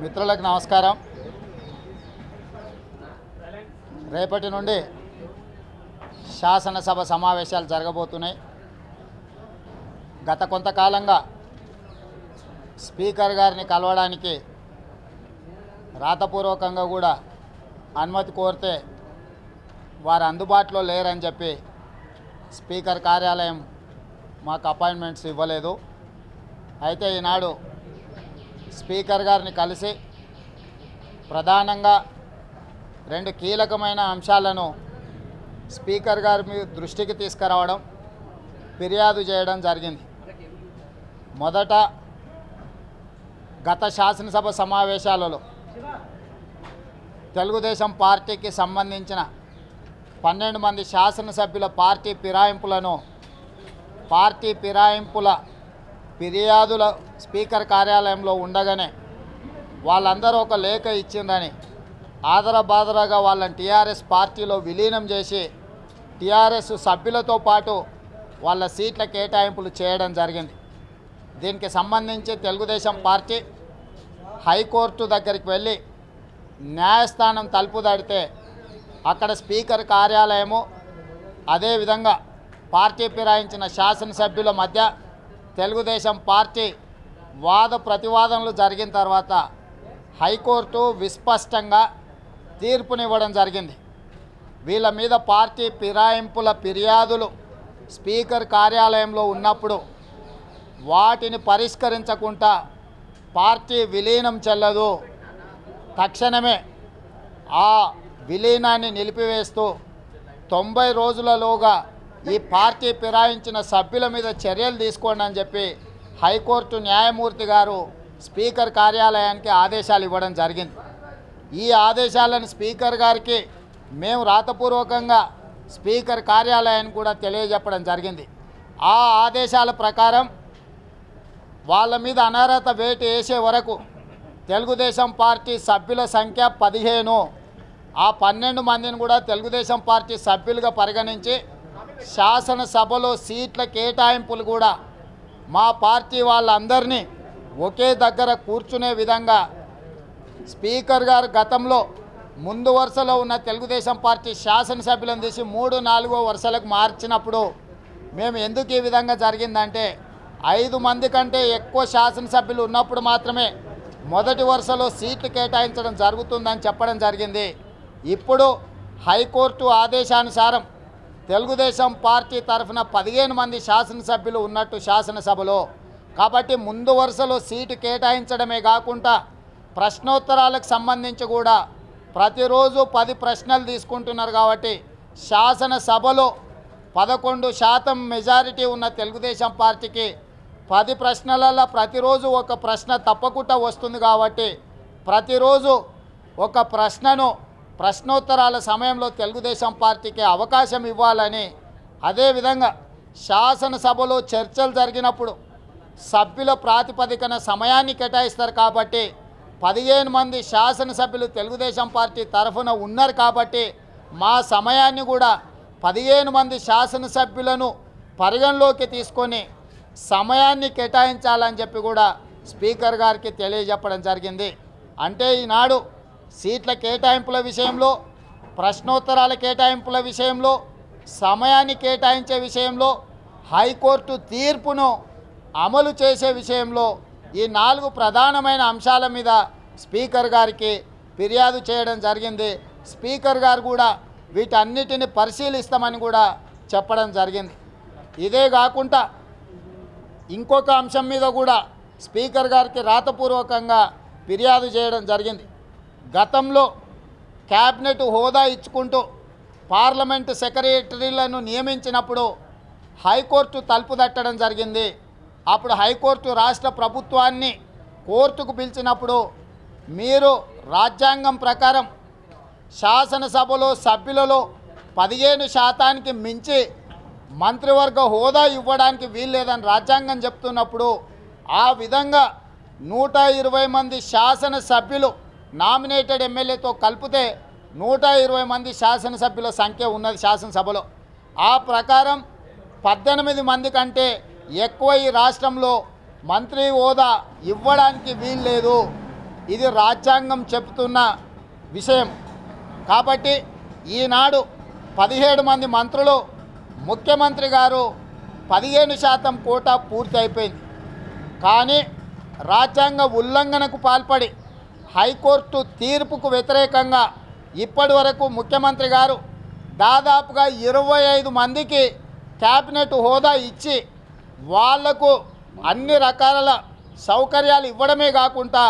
మిత్రులకు నమస్కారం. రేపటి నుండి శాసనసభ సమావేశాలు జరగబోతున్నాయి. గత కొంతకాలంగా స్పీకర్ గారిని కలవడానికి రాతపూర్వకంగా కూడా అనుమతి కోరితే వారు అందుబాటులో లేరని చెప్పి స్పీకర్ కార్యాలయం మాకు అపాయింట్మెంట్స్ ఇవ్వలేదు. అయితే ఈనాడు స్పీకర్ గారిని కలిసి ప్రధానంగా రెండు కీలకమైన అంశాలను స్పీకర్ గారి మీ దృష్టికి తీసుకురావడం, ఫిర్యాదు చేయడం జరిగింది. మొదట గత శాసనసభ సమావేశాలలో తెలుగుదేశం పార్టీకి సంబంధించిన 12 మంది శాసనసభ్యుల పార్టీ ఫిరాయింపుల ఫిర్యాదుల స్పీకర్ కార్యాలయంలో ఉండగానే వాళ్ళందరూ ఒక లేఖ ఇచ్చిందని ఆదరబాదరగా వాళ్ళని టీఆర్ఎస్ పార్టీలో విలీనం చేసి టీఆర్ఎస్ సభ్యులతో పాటు వాళ్ళ సీట్ల కేటాయింపులు చేయడం జరిగింది. దీనికి సంబంధించి తెలుగుదేశం పార్టీ హైకోర్టు దగ్గరికి వెళ్ళి న్యాయస్థానం తలుపు తడితే అక్కడ స్పీకర్ కార్యాలయము అదేవిధంగా పార్టీ ఫిరాయించిన శాసనసభ్యుల మధ్య తెలుగుదేశం పార్టీ వాద ప్రతివాదనలు జరిగిన తర్వాత హైకోర్టు విస్పష్టంగా తీర్పునివ్వడం జరిగింది. వీళ్ళ మీద పార్టీ ఫిరాయింపుల ఫిర్యాదులు స్పీకర్ కార్యాలయంలో ఉన్నప్పుడు వాటిని పరిష్కరించకుండా పార్టీ విలీనం చెల్లదు, తక్షణమే ఆ విలీనాన్ని నిలిపివేస్తూ 90 రోజులలోగా ఈ పార్టీ ఫిరాయించిన సభ్యుల మీద చర్యలు తీసుకోండి అని చెప్పి హైకోర్టు న్యాయమూర్తి గారు స్పీకర్ కార్యాలయానికి ఆదేశాలు ఇవ్వడం జరిగింది. ఈ ఆదేశాలను స్పీకర్ గారికి మేము రాతపూర్వకంగా స్పీకర్ కార్యాలయానికి కూడా తెలియజెప్పడం జరిగింది. ఆ ఆదేశాల ప్రకారం వాళ్ళ మీద అనర్హత వేటు వేసే వరకు తెలుగుదేశం పార్టీ సభ్యుల సంఖ్య 15, ఆ 12 మందిని కూడా తెలుగుదేశం పార్టీ సభ్యులుగా పరిగణించి శాసనసభలో సీట్ల కేటాయింపులు కూడా మా పార్టీ వాళ్ళందరినీ ఒకే దగ్గర కూర్చునే విధంగా స్పీకర్ గారు గతంలో ముందు వరుసలో ఉన్న తెలుగుదేశం పార్టీ శాసనసభ్యులను తీసి 3, 4 వరుసలకు మార్చినప్పుడు మేము ఎందుకు ఈ విధంగా జరిగిందంటే 5 మంది కంటే ఎక్కువ శాసనసభ్యులు ఉన్నప్పుడు మాత్రమే మొదటి వరుసలో సీట్లు కేటాయించడం జరుగుతుందని చెప్పడం జరిగింది. ఇప్పుడు హైకోర్టు ఆదేశానుసారం తెలుగుదేశం పార్టీ తరఫున 15 మంది శాసనసభ్యులు ఉన్నట్టు శాసనసభలో, కాబట్టి ముందు వరుసలో సీటు కేటాయించడమే కాకుండా ప్రశ్నోత్తరాలకు సంబంధించి కూడా ప్రతిరోజు 10 ప్రశ్నలు తీసుకుంటున్నారు. కాబట్టి శాసనసభలో 11% మెజారిటీ ఉన్న తెలుగుదేశం పార్టీకి 10 ప్రశ్నలలో ప్రతిరోజు ఒక ప్రశ్న తప్పకుండా వస్తుంది. కాబట్టి ప్రతిరోజు ఒక ప్రశ్నను ప్రశ్నోత్తరాల సమయంలో తెలుగుదేశం పార్టీకి అవకాశం ఇవ్వాలని, అదేవిధంగా శాసనసభలో చర్చలు జరిగినప్పుడు సభ్యుల ప్రాతిపదికన సమయాన్ని కేటాయిస్తారు. కాబట్టి 15 మంది శాసనసభ్యులు తెలుగుదేశం పార్టీ తరఫున ఉన్నారు. కాబట్టి మా సమయాన్ని కూడా 15 మంది శాసనసభ్యులను పరిగణలోకి తీసుకొని సమయాన్ని కేటాయించాలని చెప్పి కూడా స్పీకర్ గారికి తెలియజెప్పడం జరిగింది. అంటే ఈనాడు సీట్ల కేటాయింపుల విషయంలో, ప్రశ్నోత్తరాల కేటాయింపుల విషయంలో, సమయాన్ని కేటాయించే విషయంలో, హైకోర్టు తీర్పును అమలు చేసే విషయంలో ఈ 4 ప్రధానమైన అంశాల మీద స్పీకర్ గారికి ఫిర్యాదు చేయడం జరిగింది. స్పీకర్ గారు కూడా వీటన్నిటిని పరిశీలిస్తామని కూడా చెప్పడం జరిగింది. ఇదే కాకుండా ఇంకొక అంశం మీద కూడా స్పీకర్ గారికి రాతపూర్వకంగా ఫిర్యాదు చేయడం జరిగింది. గతంలో క్యాబినెట్ హోదా ఇచ్చుకుంటూ పార్లమెంటు సెక్రటరీలను నియమించినప్పుడు హైకోర్టు తలుపు తట్టడం జరిగింది. అప్పుడు హైకోర్టు రాష్ట్ర ప్రభుత్వాన్ని కోర్టుకు పిలిచినప్పుడు మీరు రాజ్యాంగం ప్రకారం శాసనసభలో సభ్యులలో 15% మించి మంత్రివర్గ హోదా ఇవ్వడానికి వీల్లేదని రాజ్యాంగం చెప్తున్నప్పుడు ఆ విధంగా 120 మంది శాసనసభ్యులు నామినేటెడ్ ఎమ్మెల్యేతో కలిపితే 120 మంది శాసనసభ్యుల సంఖ్య ఉన్నది శాసనసభలో. ఆ ప్రకారం 18 మంది కంటే ఎక్కువ ఈ రాష్ట్రంలో మంత్రి హోదా ఇవ్వడానికి వీల్లేదు. ఇది రాజ్యాంగం చెబుతున్న విషయం. కాబట్టి ఈనాడు 17 మంది మంత్రులు, ముఖ్యమంత్రి గారు 15% కోటా పూర్తి అయిపోయింది. కానీ రాజ్యాంగ ఉల్లంఘనకు పాల్పడి హైకోర్టు తీర్పుకు వ్యతిరేకంగా ఇప్పటి వరకు ముఖ్యమంత్రి గారు దాదాపుగా 25 మందికి క్యాబినెట్ హోదా ఇచ్చి వాళ్లకు అన్ని రకాల సౌకర్యాలు ఇవ్వడమే కాకుండా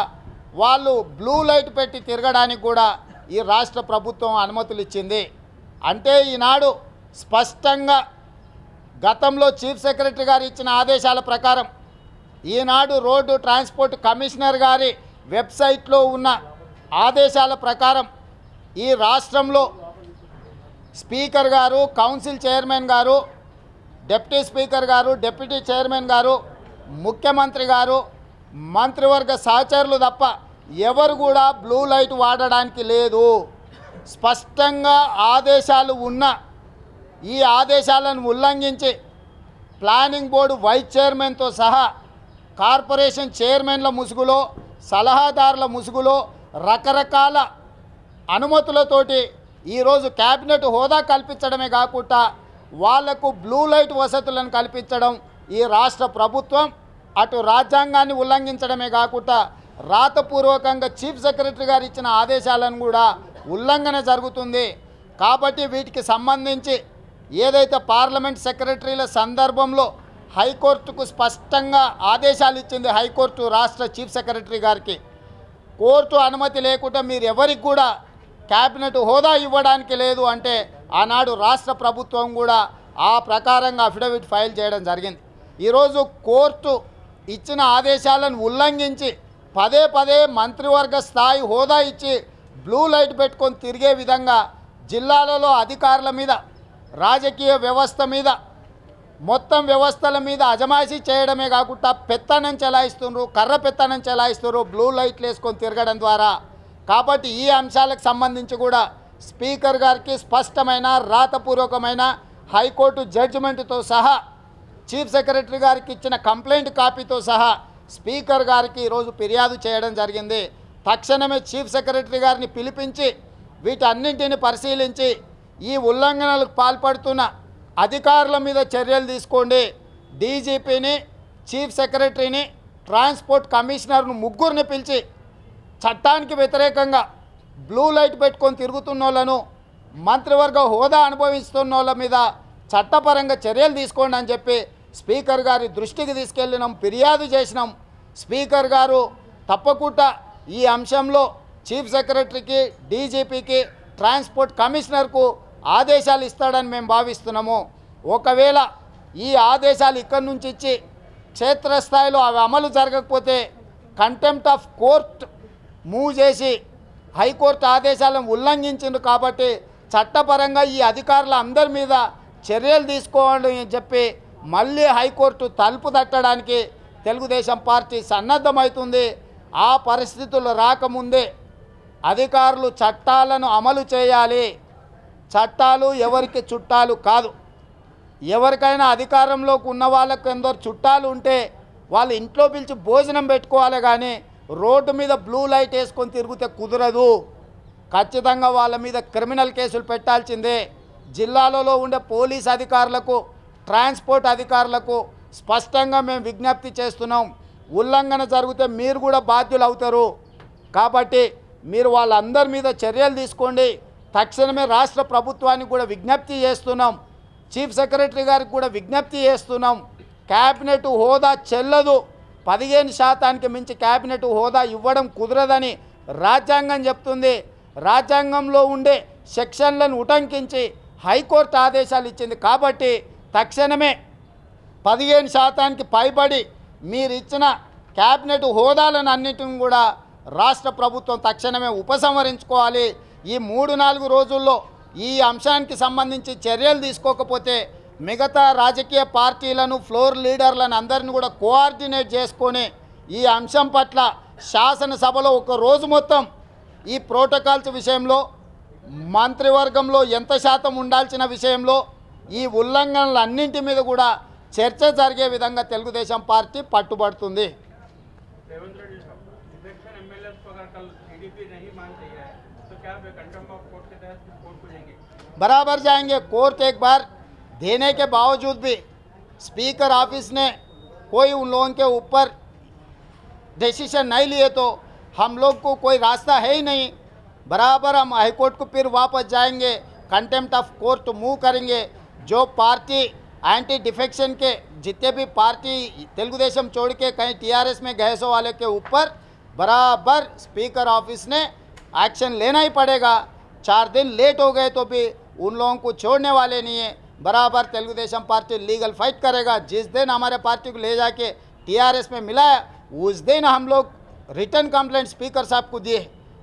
వాళ్ళు బ్లూ లైట్ పెట్టి తిరగడానికి కూడా ఈ రాష్ట్ర ప్రభుత్వం అనుమతులు ఇచ్చింది. అంటే ఈనాడు స్పష్టంగా గతంలో చీఫ్ సెక్రటరీ గారు ఇచ్చిన ఆదేశాల ప్రకారం ఈనాడు రోడ్డు ట్రాన్స్పోర్ట్ కమిషనర్ గారి వెబ్సైట్లో ఉన్న ఆదేశాల ప్రకారం ఈ రాష్ట్రంలో స్పీకర్ గారు, కౌన్సిల్ చైర్మన్ గారు, డిప్యూటీ స్పీకర్ గారు, డిప్యూటీ చైర్మన్ గారు, ముఖ్యమంత్రి గారు, మంత్రివర్గ సహచరులు తప్ప ఎవరు కూడా బ్లూ లైట్ వాడడానికి లేదు. స్పష్టంగా ఆదేశాలు ఉన్న ఈ ఆదేశాలను ఉల్లంఘించి ప్లానింగ్ బోర్డు వైస్ చైర్మన్తో సహా కార్పొరేషన్ చైర్మన్ల ముసుగులో, సలహాదారుల ముసుగులో రకరకాల అనుమతులతోటి ఈరోజు క్యాబినెట్ హోదా కల్పించడమే కాకుండా వాళ్లకు బ్లూ లైట్ వసతులను కల్పించడం ఈ రాష్ట్ర ప్రభుత్వం అటు రాజ్యాంగాన్ని ఉల్లంఘించడమే కాకుండా రాతపూర్వకంగా చీఫ్ సెక్రటరీ గారు ఇచ్చిన ఆదేశాలను కూడా ఉల్లంఘన జరుగుతుంది. కాబట్టి వీటికి సంబంధించి ఏదైతే పార్లమెంట్ సెక్రటరీల సందర్భంలో హైకోర్టుకు స్పష్టంగా ఆదేశాలు ఇచ్చింది హైకోర్టు రాష్ట్ర చీఫ్ సెక్రటరీ గారికి, కోర్టు అనుమతి లేకుండా మీరు ఎవరికి కూడా క్యాబినెట్ హోదా ఇవ్వడానికి లేదు అంటే ఆనాడు రాష్ట్ర ప్రభుత్వం కూడా ఆ ప్రకారంగా అఫిడవిట్ ఫైల్ చేయడం జరిగింది. ఈరోజు కోర్టు ఇచ్చిన ఆదేశాలను ఉల్లంఘించి పదే పదే మంత్రివర్గ స్థాయి హోదా ఇచ్చి బ్లూ లైట్ పెట్టుకొని తిరిగే విధంగా జిల్లాలలో అధికారుల మీద, రాజకీయ వ్యవస్థ మీద, మొత్తం వ్యవస్థల మీద అజమాయిషీ చేయడమే కాకుండా పెత్తనం చెలాయిస్తున్నారు, కర్ర పెత్తనం చెలాయిస్తున్నారు బ్లూ లైట్లు వేసుకొని తిరగడం ద్వారా. కాబట్టి ఈ అంశాలకు సంబంధించి కూడా స్పీకర్ గారికి స్పష్టమైన రాతపూర్వకమైన హైకోర్టు జడ్జిమెంట్తో సహా చీఫ్ సెక్రటరీ గారికి ఇచ్చిన కంప్లైంట్ కాపీతో సహా స్పీకర్ గారికి ఈరోజు ఫిర్యాదు చేయడం జరిగింది. తక్షణమే చీఫ్ సెక్రటరీ గారిని పిలిపించి వీటన్నింటిని పరిశీలించి ఈ ఉల్లంఘనలకు పాల్పడుతున్న అధికారుల మీద చర్యలు తీసుకోండి. డీజీపీని, చీఫ్ సెక్రటరీని, ట్రాన్స్పోర్ట్ కమిషనర్ను ముగ్గురిని పిలిచి చట్టానికి వ్యతిరేకంగా బ్లూ లైట్ పెట్టుకొని తిరుగుతున్న వాళ్ళను, మంత్రివర్గ హోదా అనుభవిస్తున్న వాళ్ళ మీద చట్టపరంగా చర్యలు తీసుకోండి అని చెప్పి స్పీకర్ గారి దృష్టికి తీసుకెళ్ళినాం, ఫిర్యాదు చేసినాం. స్పీకర్ గారు తప్పకుండా ఈ అంశంలో చీఫ్ సెక్రటరీకి, డీజీపీకి, ట్రాన్స్పోర్ట్ కమిషనర్కు ఆదేశాలు ఇస్తాడని మేము భావిస్తున్నాము. ఒకవేళ ఈ ఆదేశాలు ఇక్కడి నుంచి ఇచ్చి క్షేత్రస్థాయిలో అవి అమలు జరగకపోతే కంటెంప్ట్ ఆఫ్ కోర్ట్ మూవ్ చేసి హైకోర్టు ఆదేశాలను ఉల్లంఘించింది కాబట్టి చట్టపరంగా ఈ అధికారుల అందరి మీద చర్యలు తీసుకోవాలి అని చెప్పి మళ్ళీ హైకోర్టు తలుపు తట్టడానికి తెలుగుదేశం పార్టీ సన్నద్ధమవుతుంది. ఆ పరిస్థితులు రాకముందే అధికారులు చట్టాలను అమలు చేయాలి. చట్టాలు ఎవరికి చుట్టాలు కాదు. ఎవరికైనా అధికారంలోకి ఉన్న వాళ్ళకు ఎందరో చుట్టాలు ఉంటే వాళ్ళ ఇంట్లో పిలిచి భోజనం పెట్టుకోవాలి, కానీ రోడ్డు మీద బ్లూ లైట్ వేసుకొని తిరిగితే కుదరదు. ఖచ్చితంగా వాళ్ళ మీద క్రిమినల్ కేసులు పెట్టాల్సిందే. జిల్లాలలో ఉండే పోలీస్ అధికారులకు, ట్రాన్స్పోర్ట్ అధికారులకు స్పష్టంగా మేము విజ్ఞప్తి చేస్తున్నాం. ఉల్లంఘన జరిగితే మీరు కూడా బాధ్యులు అవుతారు. కాబట్టి మీరు వాళ్ళందరి మీద చర్యలు తీసుకోండి. తక్షణమే రాష్ట్ర ప్రభుత్వానికి కూడా విజ్ఞప్తి చేస్తున్నాం, చీఫ్ సెక్రటరీ గారికి కూడా విజ్ఞప్తి చేస్తున్నాం. క్యాబినెట్ హోదా చెల్లదు, 15% మించి క్యాబినెట్ హోదా ఇవ్వడం కుదరదని రాజ్యాంగం చెప్తుంది. రాజ్యాంగంలో ఉండే సెక్షన్లను ఉటంకించి హైకోర్టు ఆదేశాలు ఇచ్చింది. కాబట్టి తక్షణమే 15% పైబడి మీరు ఇచ్చిన క్యాబినెట్ హోదాలను అన్నిటిని కూడా రాష్ట్ర ప్రభుత్వం తక్షణమే ఉపసంహరించుకోవాలి. ఈ 3-4 రోజుల్లో ఈ అంశానికి సంబంధించి చర్యలు తీసుకోకపోతే మిగతా రాజకీయ పార్టీలను, ఫ్లోర్ లీడర్లను అందరిని కూడా కోఆర్డినేట్ చేసుకొని ఈ అంశం పట్ల శాసనసభలో ఒక రోజు మొత్తం ఈ ప్రోటోకాల్స్ విషయంలో, మంత్రివర్గంలో ఎంత శాతం ఉండాల్సిన విషయంలో, ఈ ఉల్లంఘనలన్నింటి మీద కూడా చర్చ జరిగే విధంగా తెలుగుదేశం పార్టీ పట్టుబడుతుంది. रेवंत रेड्डी साहब, इलेक्शन एमएलए को अगर कल टीडीपी नहीं मान रही है तो क्या वे कंटेम्प्ट ऑफ कोर्ट के तहत कोर्ट को जाएंगे? बराबर जाएंगे. कोर्ट एक बार देने के बावजूद भी स्पीकर ऑफिस ने कोई उन लोगों के ऊपर डिसीजन नहीं लिए तो हम लोग को कोई रास्ता है ही नहीं. बराबर हम हाई कोर्ट को फिर वापस जाएंगे, कंटेम्प्ट ऑफ कोर्ट मूव करेंगे. जो पार्टी एंटी डिफेक्शन के जितने भी पार्टी तेलुगुदेशम छोड़ के कहीं टीआरएस में गए सो वाले के ऊपर बराबर स्पीकर ऑफिस ने एक्शन लेना ही पड़ेगा. 4 दिन लेट हो गए तो भी उन लोगों को छोड़ने वाले नहीं है. बराबर तेलुगुदेशम पार्टी लीगल फाइट करेगा. जिस दिन हमारे पार्टी को ले जाके टीआरएस में मिलाया उस दिन हम लोग रिटर्न कंप्लेंट स्पीकर साहब को दिए,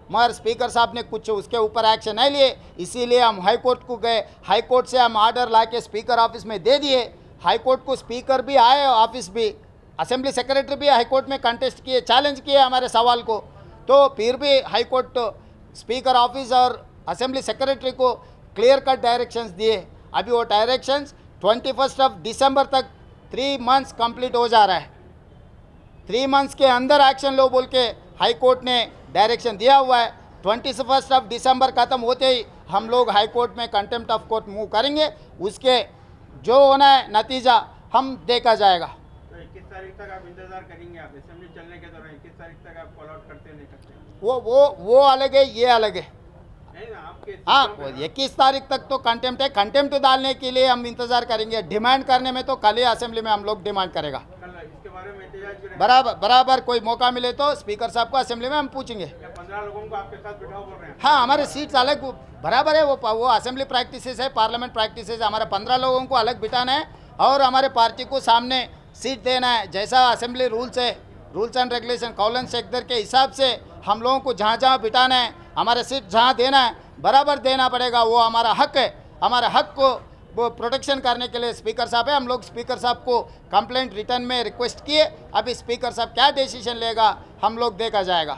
मगर स्पीकर साहब ने कुछ उसके ऊपर एक्शन नहीं लिए. इसीलिए हम हाई कोर्ट को गए. हाई कोर्ट से हम आर्डर ला के स्पीकर ऑफिस में दे दिए. हाई कोर्ट को स्पीकर भी आए, ऑफिस भी, असेंबली सेक्रेटरी भी हाई कोर्ट में कंटेस्ट किए, चैलेंज किए हमारे सवाल को. तो फिर भी हाई कोर्ट स्पीकर ऑफिस और असेंबली सेक्रेटरी को क्लियर कट डायरेक्शंस दिए. अभी वो डायरेक्शंस 21 दिसंबर तक 3 मंथ्स कंप्लीट हो जा रहा है. 3 मंथ्स के अंदर एक्शन लो बोल के हाई कोर्ट ने डायरेक्शन दिया हुआ है. 21 दिसंबर खत्म होते ही हम लोग हाई कोर्ट में कंटेम्प्ट ऑफ कोर्ट मूव करेंगे. उसके जो होना है नतीजा हम देखा जाएगा. तो 21 तारीख तक आप इंतजार करेंगे? आप असेंबली चलने के दौरान 21 तारीख तक आप कॉल आउट करते नहीं करते? वो अलग है, ये अलग है. नहीं ना, आपके हाँ, system में 21 तारीख तक तो कंटेम्प्ट है. कंटेम्प्ट डालने के लिए हम इंतजार करेंगे. डिमांड करने में तो कल ही असेंबली में हम लोग डिमांड करेगा. कल इसके बारे में एहतजाज भी रहेगा? बराबर कोई मौका मिले तो स्पीकर साहब को असेंबली में हम पूछेंगे. क्या 15 लोगों को आपके साथ बिठाओ बोल रहे हैं? हाँ, हमारे सीट्स अलग बराबर है. वो असेंबली प्रैक्टिसेस है, पार्लियामेंट प्रैक्टिसेस है. हमारे 15 लोगों को अलग बिठाना है और हमारे पार्टी को सामने सीट देना है. जैसा असेंबली रूल्स है, rules and regulation colon sector के हिसाब से हम लोगों को जहाँ जहाँ बिठाना है, हमारे सीट जहाँ देना है बराबर देना पड़ेगा. वो हमारा हक है. हमारे हक को वो प्रोटेक्शन करने के लिए स्पीकर साहब है. हम लोग स्पीकर साहब को कंप्लेंट रिटर्न में रिक्वेस्ट किए. अभी स्पीकर साहब क्या डिसीजन लेगा हम लोग देखा जाएगा.